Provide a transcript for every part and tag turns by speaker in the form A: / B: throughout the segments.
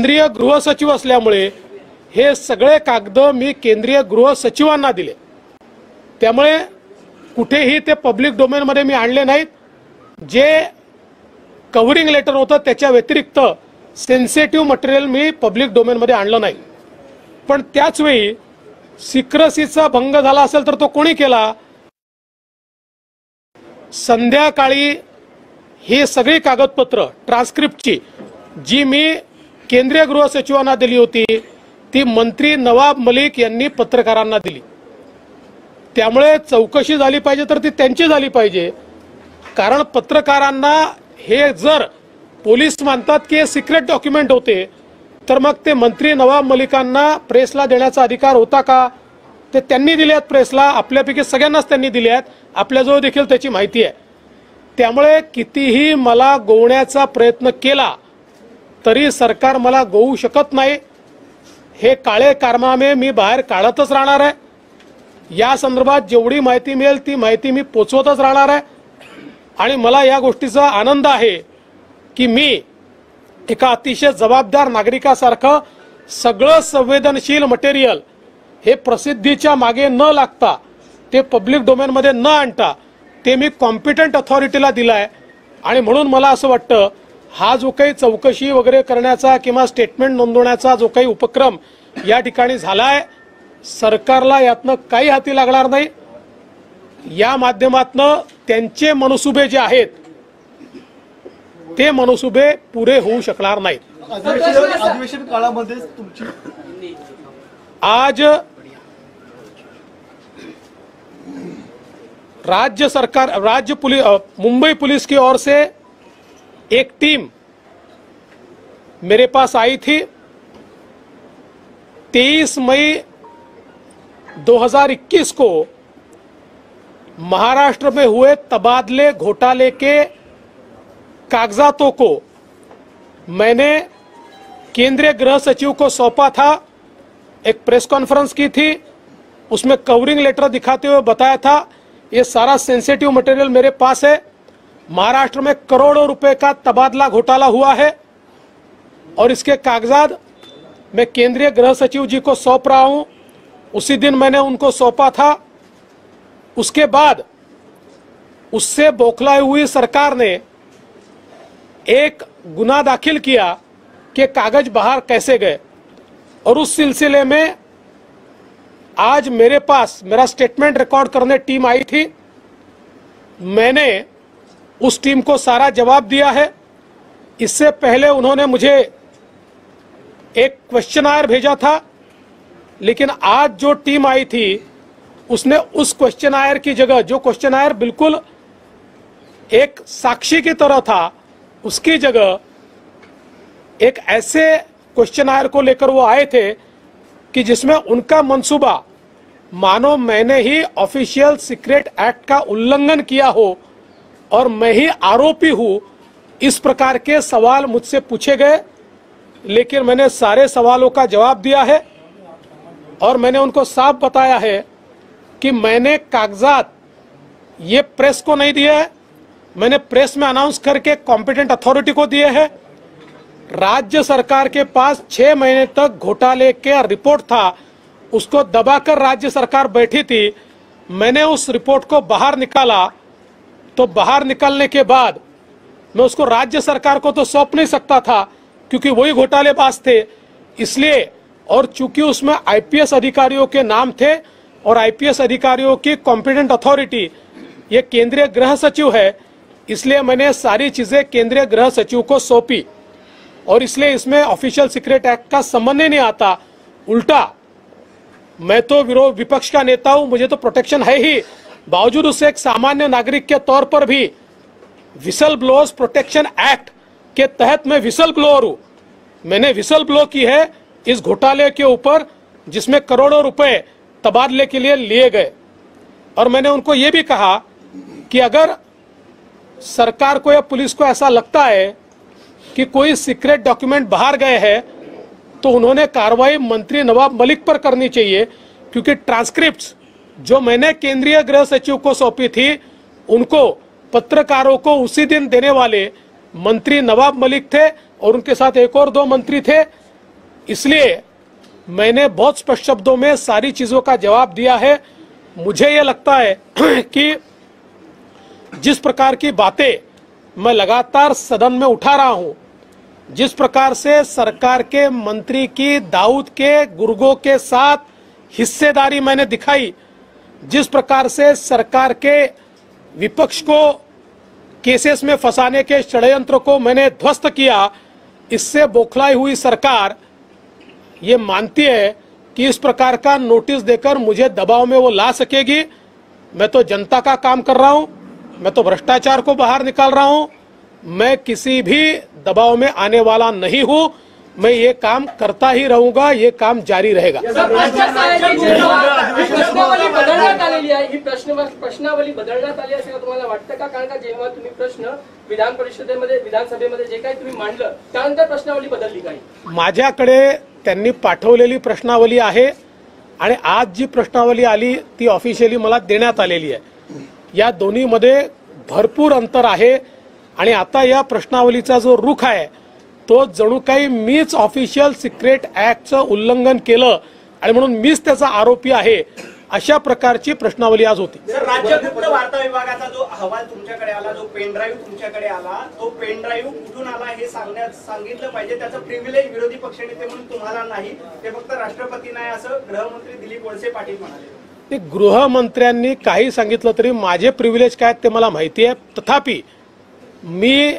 A: केंद्रीय गृह सचिव असल्यामुळे हे सगळे कागद मी केंद्रीय गृह सचिवांना दिले। त्यामुळे कुठेही ते पब्लिक डोमेन मध्ये मी आणले नाहीत। जे कव्हरिंग लेटर होतं त्याच्या व्यतिरिक्त सेन्सिटिव्ह मटेरियल मी पब्लिक डोमेन मध्ये आणलं नाही। पण त्याच वेळी सिक्रेसीचा भंग झाला असेल तर तो कोणी केला? संध्याकाळी ही सगळी कागदपत्र ट्रान्सक्रिप्टची जी मी केंद्रीय गृह सचिवांना दिली होती ती मंत्री नवाब मलिक यांनी पत्रकारांना दिली। त्यामुळे चौकशी झाली पाहिजे तर ती त्यांची झाली पाहिजे, कारण पत्रकारांना हे जर पोलीस मानतात की हे सिक्रेट डॉक्युमेंट होते तर मग ते मंत्री नवाब मलिकांना प्रेसला देण्याचा अधिकार होता का? ते त्यांनी दिले आहेत प्रेसला, आपल्यापैकी सगळ्यांनाच त्यांनी दिले आहेत, आपल्याजवळ देखील त्याची माहिती आहे। त्यामुळे कितीही मला गोवण्याचा प्रयत्न केला तरी सरकार मला गोवू शकत नाही। हे काळे कारनामे मी बाहेर काढतच राहणार आहे। या संदर्भात जेवढी माहिती मिळेल ती माहिती मी पोचवतच राहणार आहे। आणि मला या गोष्टीचा आनंद आहे की मी एका अतिशय जबाबदार नागरिकासारखं सगळं संवेदनशील मटेरियल हे प्रसिद्धीच्या मागे न लागता ते पब्लिक डोमेन मध्ये न आणता ते मी कॉम्पिटंट अथॉरिटीला दिलाय। आणि म्हणून मला असं वाटतं हा जो काही चौकशी वगैरे करण्याचा किंवा स्टेटमेंट नोंदवण्याचा जो काही उपक्रम या ठिकाणी झालाय सरकारला यातनं काही हाती लागणार नाही। या माध्यमातनं त्यांचे मनसुबे जे आहेत ते मनसुबे पुरे होऊ शकणार नाहीत।
B: अधिवेशन काळामध्ये तुमची
A: आज मुंबई पुलिस की ओर से एक टीम मेरे पास आई थी। 23 मई 2021 को महाराष्ट्र में हुए तबादले घोटाले के कागजातों को मैंने केंद्रीय गृह सचिव को सौंपा था। एक प्रेस कॉन्फ्रेंस की थी, उसमें कवरिंग लेटर दिखाते हुए बताया था ये सारा सेंसिटिव मटेरियल मेरे पास है। महाराष्ट्र में करोड़ों रुपए का तबादला घोटाला हुआ है और इसके कागजात मैं केंद्रीय गृह सचिव जी को सौंप रहा हूं। उसी दिन मैंने उनको सौंपा था। उसके बाद उससे बौखलाई हुई सरकार ने एक गुना दाखिल किया कि कागज बाहर कैसे गए, और उस सिलसिले में आज मेरे पास मेरा स्टेटमेंट रिकॉर्ड करने टीम आई थी। मैंने उस टीम को सारा जवाब दिया है। इससे पहले उन्होंने मुझे एक क्वेश्चनायर भेजा था, लेकिन आज जो टीम आई थी उसने उस क्वेश्चनायर की जगह, जो क्वेश्चनायर बिल्कुल एक साक्षी की तरह था, उसकी जगह एक ऐसे क्वेश्चनायर को लेकर वो आए थे कि जिसमें उनका मंसूबा मानो मैंने ही ऑफिशियल सीक्रेट एक्ट का उल्लंघन किया हो और मैं ही आरोपी हूं, इस प्रकार के सवाल मुझसे पूछे गए। लेकिन मैंने सारे सवालों का जवाब दिया है और मैंने उनको साफ बताया है कि मैंने कागजात ये प्रेस को नहीं दिए हैं, मैंने प्रेस में अनाउंस करके कॉम्पिटेंट अथॉरिटी को दिए हैं। राज्य सरकार के पास 6 महीने तक घोटाले के रिपोर्ट था, उसको दबाकर राज्य सरकार बैठी थी। मैंने उस रिपोर्ट को बाहर निकाला, तो बाहर निकालने के बाद मैं उसको राज्य सरकार को तो सौंप नहीं सकता था क्योंकि वही घोटालेबाज थे, इसलिए। और चूंकि उसमें आईपीएस अधिकारियों के नाम थे और आईपीएस अधिकारियों की कॉम्पिटेंट अथॉरिटी ये केंद्रीय गृह सचिव है, इसलिए मैंने सारी चीजें केंद्रीय गृह सचिव को सौंपी। और इसलिए इसमें ऑफिशियल सीक्रेट एक्ट का संबंध ही नहीं आता। उल्टा मैं तो विपक्ष का नेता हूं, मुझे तो प्रोटेक्शन है ही, बावजूद उससे एक सामान्य नागरिक के तौर पर भी विसल ब्लोअर्स प्रोटेक्शन एक्ट के तहत मैं विसल ब्लोअर हूं। मैंने विसल ब्लो की है इस घोटाले के ऊपर जिसमें करोड़ों रुपए तबादले के लिए लिए गए। और मैंने उनको ये भी कहा कि अगर सरकार को या पुलिस को ऐसा लगता है कि कोई सीक्रेट डॉक्यूमेंट बाहर गए हैं तो उन्होंने कार्रवाई मंत्री नवाब मलिक पर करनी चाहिए, क्योंकि ट्रांसक्रिप्ट्स जो मैंने केंद्रीय गृह सचिव को सौंपी थी उनको पत्रकारों को उसी दिन देने वाले मंत्री नवाब मलिक थे और उनके साथ एक और 2 मंत्री थे। इसलिए मैंने बहुत स्पष्ट शब्दों में सारी चीजों का जवाब दिया है। मुझे ये लगता है कि जिस प्रकार की बातें मैं लगातार सदन में उठा रहा हूं, जिस प्रकार से सरकार के मंत्री की दाऊद के गुर्गों के साथ हिस्सेदारी मैंने दिखाई, जिस प्रकार से सरकार के विपक्ष को केसेस में फंसाने के षड्यंत्र को मैंने ध्वस्त किया, इससे बौखलाई हुई सरकार ये मानती है कि इस प्रकार का नोटिस देकर मुझे दबाव में वो ला सकेगी। मैं तो जनता का काम कर रहा हूं, मैं तो भ्रष्टाचार को बाहर निकाल रहा हूं, मैं किसी भी दबाव में आने वाला नहीं हूं। मैं ये काम करता ही रहूंगा, ये काम जारी रहेगा।
C: प्रश्नावली बदलण्यात आलेली आहे, ही प्रश्नावली बदलण्यात आली असं तुम्हाला वाटतं का? कारण का जेव्हा तुम्ही प्रश्न विधान परिषदेमध्ये विधानसभेमध्ये जे काही तुम्ही मांडलं त्यानंतर प्रश्नावली बदलली काही?
A: माझ्याकडे त्यांनी पाठवलेली प्रश्नावली आहे आणि आज जी प्रश्नावली आली ती ऑफिशियली मला देण्यात आलेली आहे। या दोन्हीमध्ये भरपूर अंतर आहे आणि आता या प्रश्नावलीचा जो रुख आहे तो जणू काही मीच ऑफिशियल सिक्रेट ऍक्टचं उल्लंघन केलं आणि म्हणून मीच त्याचा आरोपी आहे, अशा प्रकारची प्रश्नावली आज होती।
D: सर, राज्य गुप्त वार्ता विभागाचा जो अहवाल तुमच्याकडे आला, जो पेन ड्राईव्ह तुमच्याकडे आला, तो पेन ड्राईव्ह कुठून आला हे सांगितलं पाहिजे। त्याचं प्रिव्हिलेज विरोधी पक्षनेते म्हणून तुम्हाला नाही, ते फक्त राष्ट्रपती नाही असं गृहमंत्री दिलीप वळसे पाटील म्हणाले।
A: गृहमंत्र्यांनी काही सांगितलं तरी माझे प्रिव्हिलेज काय ते मला माहिती आहे। तथापि मी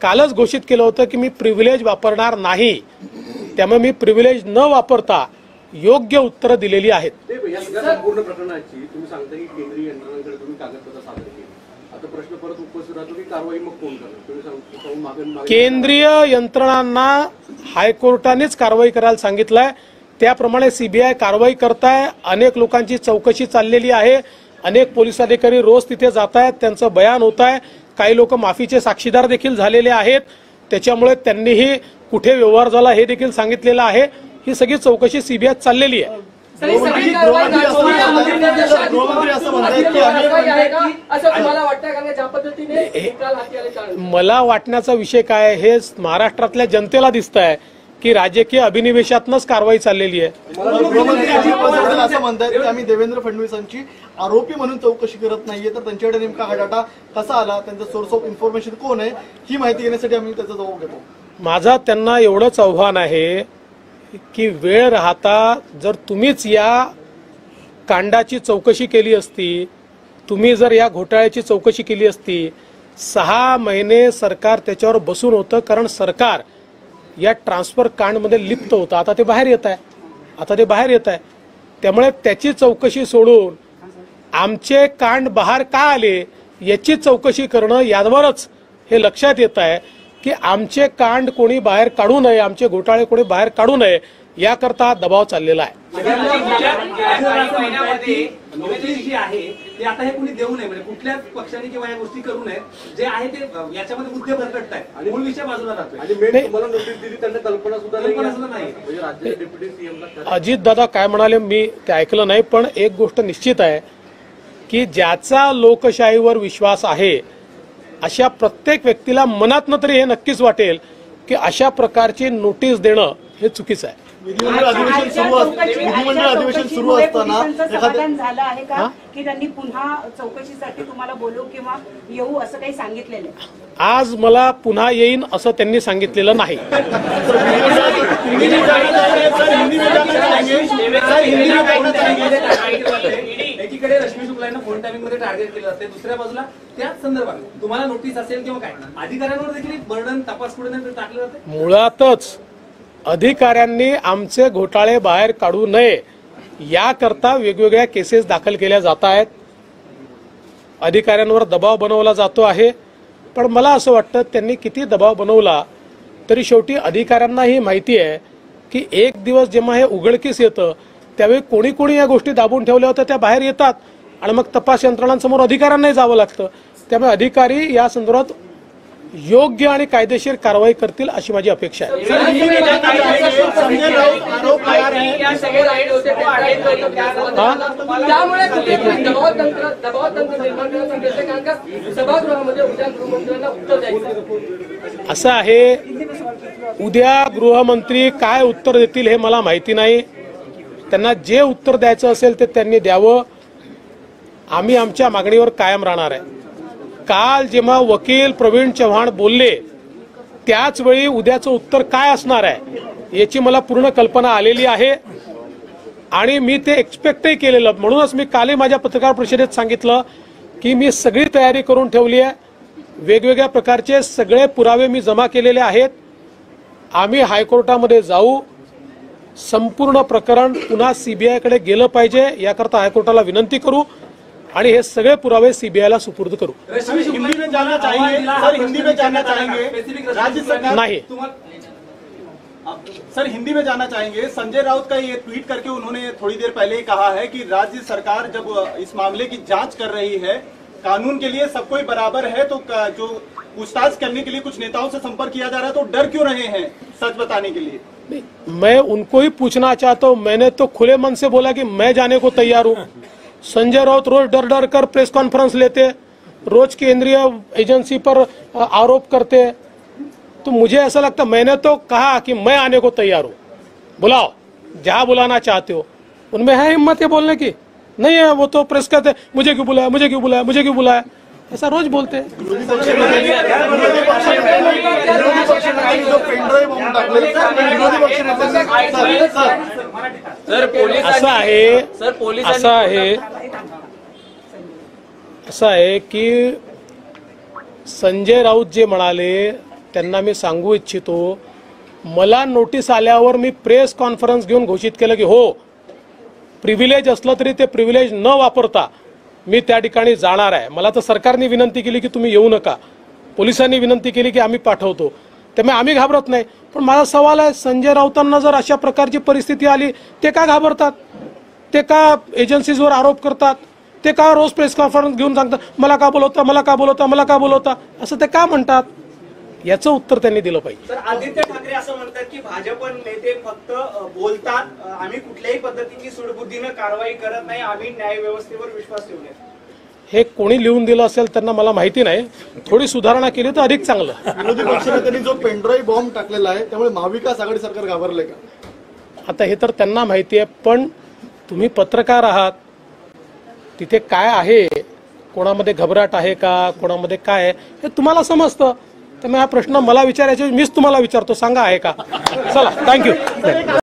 A: कालच घोषित केलं होतं की मी प्रिव्हिलेज वापरणार नाही, त्यामुळे मी प्रिव्हिलेज न वापरता योग्य उत्तर दिलेली आहेत।
E: या संपूर्ण प्रकरणाची तुम्ही सांगता की केंद्रीय यंत्रणांकडे तुम्ही कागदपत्र सादर केली, आता प्रश्न परत उपस्थित राहतो की कारवाई मग कोण करणार? तुम्ही सांगता
A: केंद्रीय यंत्रणांना हायकोर्टानेच कारवाई करायला सांगितलंय, त्याप्रमाणे सीबीआय कारवाई करताय। अनेक लोकांची चौकशी चाललेली आहे, अनेक पोलीस अधिकारी रोज तिथे जात आहेत, त्यांचं बयान होत आहे, काही लोक माफीचे साक्षीदार देखील झालेले आहेत, त्याच्यामुळे त्यांनीही कुठे व्यवहार झाला हे देखील सांगितलेलं आहे। ही सगळी चौकशी सीबीआय चाललेली आहे।
B: गृहमंत्री असं म्हणतात की
A: मला वाटण्याचा विषय काय हे महाराष्ट्रातल्या जनतेला दिसत आहे की राजकीय अभिनिवेशातनच कारवाई चाललेली आहे।
B: गृहमंत्री अजित पवार असं म्हणतात की आम्ही देवेंद्र फडणवीसांची आरोपी म्हणून चौकशी करत नाहीये, तर त्यांच्याकडे नेमका हा डाटा कसा आला, त्यांचा सोर्स ऑफ इन्फॉर्मेशन कोण आहे ही माहिती घेण्यासाठी आम्ही त्याचा जबाब घेतो।
A: माझा त्यांना एवढंच आव्हान आहे की वेळ राहता जर तुम्हीच या कांडाची चौकशी केली असती, तुम्ही जर या घोटाळ्याची चौकशी केली असती, 6 महिने सरकार त्याच्यावर बसून होतं, कारण सरकार या ट्रान्सफर कांडमध्ये लिप्त होतं। आता ते बाहेर येत आहे, त्यामुळे त्याची चौकशी सोडून आमचे कांड बाहेर का आले याची चौकशी करणं, यावरच हे लक्षात येत आहे की आमचे कांड कोणी बाहेर काढू नये, आमचे घोटाळे कोणी बाहेर काढू नये याकरता दबाव चाललेला आहे।
F: नोटीस जी आहे ती आता हे कुणी देऊ नये, म्हणजे कुठल्याच पक्षाने किंवा या गोष्टी करू नये, जे आहे ते याच्यामध्ये मुद्दे भरकटत आहे आणि मूळ विषय बाजूला राहतोय।
E: आणि मेन तुम्हाला नोटीस दिली त्यांना कल्पना सुद्धा नाही, म्हणजे राज्याचे डेप्युटी सीएमला
A: अजित दादा काय म्हणाले मी ते ऐकलं नाही, पण एक गोष्ट निश्चित आहे की ज्याचा लोकशाहीवर विश्वास आहे अशा प्रत्येक व्यक्तीला मनातनं तरी हे नक्कीच वाटेल की अशा प्रकारची नोटीस देणं हे चुकीचं आहे।
B: विधिमंडळ अधिवेशन सुरू असताना
G: समाधान झालं आहे का की त्यांनी पुन्हा चौकशीसाठी तुम्हाला बोलू किंवा येऊ असं काही सांगितलेलं आहे?
A: आज मला पुन्हा येईन असं त्यांनी सांगितलेलं नाही।
F: एकीकडे रश्मी शुक्ला यांना फोन टायमिंग मध्ये टार्गेट केलं जाते, दुसऱ्या बाजूला त्याच संदर्भात तुम्हाला नोटीस असेल किंवा काय अधिकाऱ्यांवर देखील बर्डन तपास पुढे टाकलं जाते।
A: मुळातच अधिकाऱ्यांनी आमचे घोटाळे बाहेर काढू नये याकरता वेगवेगळ्या केसेस दाखल केल्या जात आहेत, अधिकाऱ्यांवर दबाव बनवला जातो आहे। पण मला असं वाटतं त्यांनी किती दबाव बनवला तरी शेवटी अधिकाऱ्यांनाही माहिती आहे की एक दिवस जेव्हा हे उघडकीस येतं त्यावेळी कोणी कोणी या गोष्टी दाबून ठेवल्या होत्या त्या बाहेर येतात आणि मग तपास यंत्रणांसमोर अधिकाऱ्यांनाही जावं लागतं। त्यामुळे अधिकारी या संदर्भात योग्य आणि कायदेशीर कारवाई करतील अशी माझी अपेक्षा आहे। असं आहे उद्या गृहमंत्री काय उत्तर देतील हे मला माहिती नाही. त्यांना जे उत्तर द्यायचं असेल ते त्यांनी द्यावं. आम्ही आमच्या मागणीवर कायम राहणार आहे. काल जेव्हा वकील प्रवीण चव्हाण बोलले त्याच वेळी उद्याचं उत्तर काय असणार आहे याची मला पूर्ण कल्पना आलेली आहे आणि मी ते एक्सपेक्टही केलेलं. म्हणूनच मी कालही माझ्या पत्रकार परिषदेत सांगितलं की मी सगळी तयारी करून ठेवली आहे. वेगवेगळ्या प्रकारचे सगळे पुरावे मी जमा केलेले आहेत. आम्ही हायकोर्टामध्ये जाऊ. संपूर्ण प्रकरण पुन्हा सीबीआयकडे गेलं पाहिजे याकरता हायकोर्टाला विनंती करू आणि हे सगळे पुरावे सीबीआयला सुपूर्द करू.
B: हिंदी में जानना चाहेंगे सर, हिंदी में जानना चाहेंगे राज्य सरकार
A: नाही.
B: सर हिंदी में जानना चाहेंगे, संजय राउत का ये ट्वीट करके उन्होंने थोड़ी देर पहले ही कहा है कि राज्य सरकार जब इस मामले की जांच कर रही है, कानून के लिए सब कोई बराबर है, तो जो पूछताछ करने के लिए कुछ नेताओं से संपर्क किया जा रहा है तो डर क्यों रहे हैं सच बताने के लिए?
A: मैं उनको ही पूछना चाहता हूं. मैंने तो खुले मन से बोला कि मैं जाने को तैयार हूं. संजय राउत रोज डर डर कर प्रेस कॉन्फ्रेंस लेते, रोज केंद्रीय एजेंसी पर आरोप करते. तो मुझे ऐसा लगता, मैंने तो कहा कि मैं आने को तैयार हूं. बुलाओ, जहां बुलाना चाहते हो. उनमें है हिम्मत ये बोलने की? नहीं है. वो तो प्रेस कहते मुझे क्यों बुलाया, मुझे क्यों बुलाया, मुझे क्यों बुलाया, ऐसा रोज बोलते हैं. असं आहे की संजय राऊत जे म्हणाले त्यांना मी सांगू इच्छितो, मला नोटीस आल्यावर मी प्रेस कॉन्फरन्स घेऊन घोषित केलं की हो, प्रिव्हिलेज असलं तरी ते प्रिव्हिलेज न वापरता मी त्या ठिकाणी जाणार आहे. मला तर सरकारने विनंती केली की तुम्ही येऊ नका, पोलिसांनी विनंती केली की आम्ही पाठवतो, त्यामुळे आम्ही घाबरत नाही. पण माझा सवाल आहे, संजय राऊतांना जर अशा प्रकारची परिस्थिती आली ते का घाबरतात? ते का एजन्सीजवर आरोप करतात? ते का रोज प्रेस कॉन्फरन्स घेऊन सांगतात मला का बोलवता, मला का बोलवता, मला का बोलवता, असं ते का म्हणतात? याचं उत्तर त्यांनी दिलं पाहिजे.
D: सर, आदित्य ठाकरे असं म्हणतात की भाजप नेते फक्त बोलतात, आम्ही कुठल्याही पद्धतीची सूडबुद्धीनं कारवाई करत नाही, आम्ही न्याय व्यवस्थेवर विश्वास ठेवू नये.
A: हे कोणी लिहून दिलं असेल त्यांना मला माहिती नाही. थोडी सुधारणा केली तर अधिक चांगलं.
B: विरोधी पक्षनेत्यांनी जो पेनड्राईव्ह बॉम्ब टाकलेला आहे त्यामुळे महाविकास आघाडी सरकार घाबरले का?
A: आता हे तर त्यांना माहिती आहे, पण तुम्ही पत्रकार आहात, तिथे काय आहे, कोणामध्ये घबराट आहे का, कोणामध्ये काय आहे हे तुम्हाला समजतं. त्यामुळे हा प्रश्न मला विचारायचा मीच तुम्हाला विचारतो, सांगा आहे का? चला, थँक्यू.